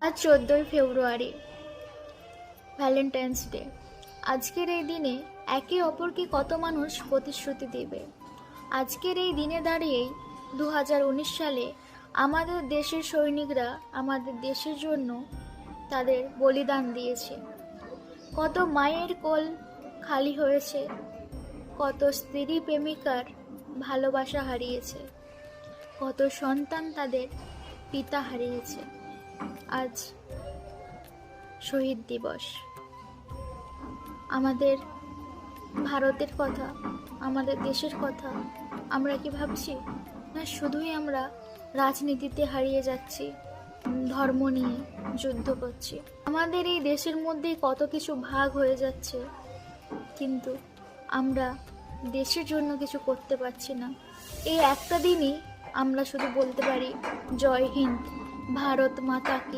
আজ 14ই ফেব্রুয়ারি, Valentine's day. আজকের এই দিনে একে অপরকে কত মানুষ প্রতিশ্রুতি দেবে। আজকের এই দিনে দাঁড়িয়েই 2019 সালে আমাদের দেশের সৈনিকরা আমাদের দেশের জন্য তাদের বলিদান দিয়েছে। কত মায়ের কোল খালি হয়েছে, কত স্ত্রী প্রেমিকার ভালোবাসা হারিয়েছে, কত সন্তান তাদের পিতা হারিয়েছে। আজ শহীদ দিবস। আমাদের ভারতের কথা, আমাদের দেশের কথা আমরা কি ভাবছি? না, শুধুই আমরা রাজনীতিতে হারিয়ে যাচ্ছি, ধর্ম নিয়ে যুদ্ধ করছি। আমাদের এই দেশের মধ্যেই কত কিছু ভাগ হয়ে যাচ্ছে, কিন্তু আমরা দেশের জন্য কিছু করতে পারছি না। এই একটা দিনই আমরা শুধু বলতে পারি জয় হিন্দ, ভারত মাতা কি